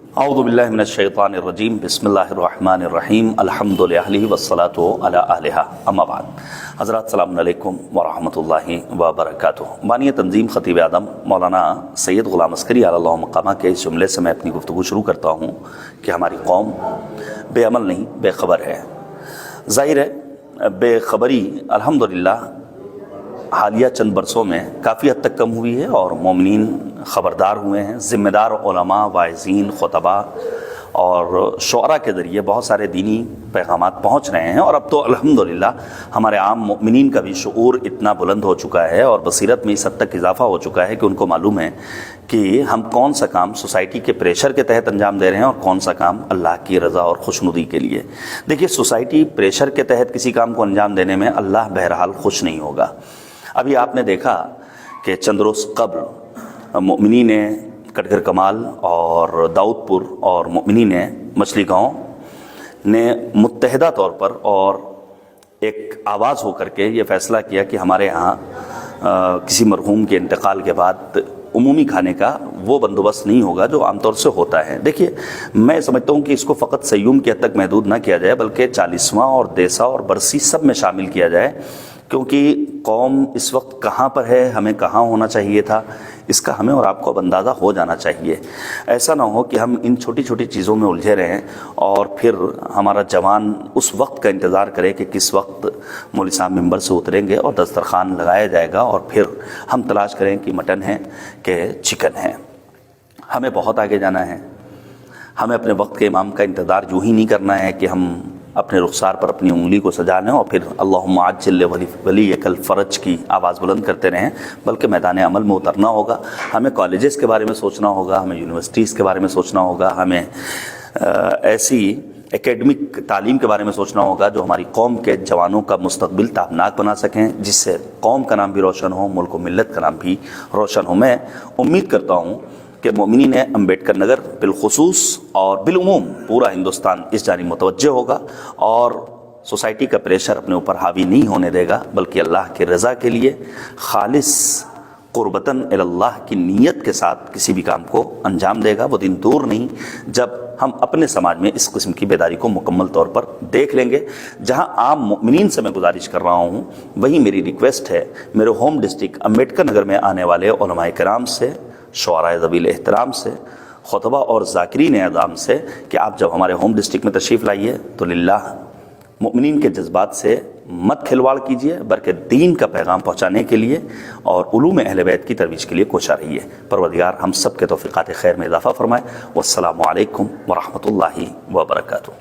اعوذ باللہ من الشیطان الرجیم بسم اللہ الرحمن الرحیم الحمد للہ والصلاۃ علی اہلہا اما بعد۔ حضرات السلام علیکم ورحمۃ اللہ وبرکاتہ۔ بانی تنظیم خطیب اعظم مولانا سید غلام عسکری علی اللہ مقامہ کے اس جملے سے میں اپنی گفتگو شروع کرتا ہوں کہ ہماری قوم بے عمل نہیں بے خبر ہے۔ ظاہر ہے بے خبری الحمدللہ حالیہ چند برسوں میں کافی حد تک کم ہوئی ہے اور مومنین خبردار ہوئے ہیں۔ ذمہ دار علماء، واعظین، خطباء اور شعراء کے ذریعے بہت سارے دینی پیغامات پہنچ رہے ہیں، اور اب تو الحمدللہ ہمارے عام مومنین کا بھی شعور اتنا بلند ہو چکا ہے اور بصیرت میں اس حد تک اضافہ ہو چکا ہے کہ ان کو معلوم ہے کہ ہم کون سا کام سوسائٹی کے پریشر کے تحت انجام دے رہے ہیں اور کون سا کام اللہ کی رضا اور خوشنودی کے لیے۔ دیکھیے، سوسائٹی پریشر کے تحت کسی کام کو انجام دینے میں اللہ بہرحال خوش نہیں ہوگا۔ ابھی آپ نے دیکھا کہ چند روز قبل مؤمنین کٹگر کمال اور داؤد پور اور مؤمنین مچھلی گاؤں نے متحدہ طور پر اور ایک آواز ہو کر کے یہ فیصلہ کیا کہ ہمارے ہاں کسی مرحوم کے انتقال کے بعد عمومی کھانے کا وہ بندوبست نہیں ہوگا جو عام طور سے ہوتا ہے۔ دیکھیے، میں سمجھتا ہوں کہ اس کو فقط سیوم کی حد تک محدود نہ کیا جائے بلکہ 40واں اور دیسا اور برسی سب میں شامل کیا جائے، کیونکہ قوم اس وقت کہاں پر ہے، ہمیں کہاں ہونا چاہیے تھا، اس کا ہمیں اور آپ کو اب اندازہ ہو جانا چاہیے۔ ایسا نہ ہو کہ ہم ان چھوٹی چھوٹی چیزوں میں الجھے رہیں اور پھر ہمارا جوان اس وقت کا انتظار کرے کہ کس وقت مولوی صاحب ممبر سے اتریں گے اور دسترخوان لگایا جائے گا، اور پھر ہم تلاش کریں کہ مٹن ہے کہ چکن ہے۔ ہمیں بہت آگے جانا ہے۔ ہمیں اپنے وقت کے امام کا انتظار یوں ہی نہیں کرنا ہے کہ ہم اپنے رخسار پر اپنی انگلی کو سجا لیں اور پھر اللہم عجل ولیک الفرج کی آواز بلند کرتے رہیں، بلکہ میدان عمل میں اترنا ہوگا۔ ہمیں کالجز کے بارے میں سوچنا ہوگا، ہمیں یونیورسٹیز کے بارے میں سوچنا ہوگا، ہمیں ایسی اکیڈمک تعلیم کے بارے میں سوچنا ہوگا جو ہماری قوم کے جوانوں کا مستقبل تابناک بنا سکیں، جس سے قوم کا نام بھی روشن ہو، ملک و ملت کا نام بھی روشن ہو۔ میں امید کرتا ہوں کہ مومنین امبیڈکر نگر بالخصوص اور بالعموم پورا ہندوستان اس جانب متوجہ ہوگا اور سوسائٹی کا پریشر اپنے اوپر حاوی نہیں ہونے دے گا، بلکہ اللہ کی رضا کے لیے خالص قربتاً اللہ کی نیت کے ساتھ کسی بھی کام کو انجام دے گا۔ وہ دن دور نہیں جب ہم اپنے سماج میں اس قسم کی بیداری کو مکمل طور پر دیکھ لیں گے۔ جہاں عام مومنین سے میں گزارش کر رہا ہوں، وہیں میری ریکویسٹ ہے میرے ہوم ڈسٹرکٹ امبیڈکر نگر میں آنے والے علماء کرام سے، شعراء ذوی احترام سے، خطبہ اور ذاکرین اعظام سے کہ آپ جب ہمارے ہوم ڈسٹرکٹ میں تشریف لائیے تو للہ مؤمنین کے جذبات سے مت کھلواڑ کیجیے، بلکہ دین کا پیغام پہنچانے کے لیے اور علوم اہل بیت کی ترویج کے لیے کوشاں رہیے۔ پروردگار ہم سب کے توفیقات خیر میں اضافہ فرمائے۔ والسلام علیکم ورحمۃ اللہ وبرکاتہ۔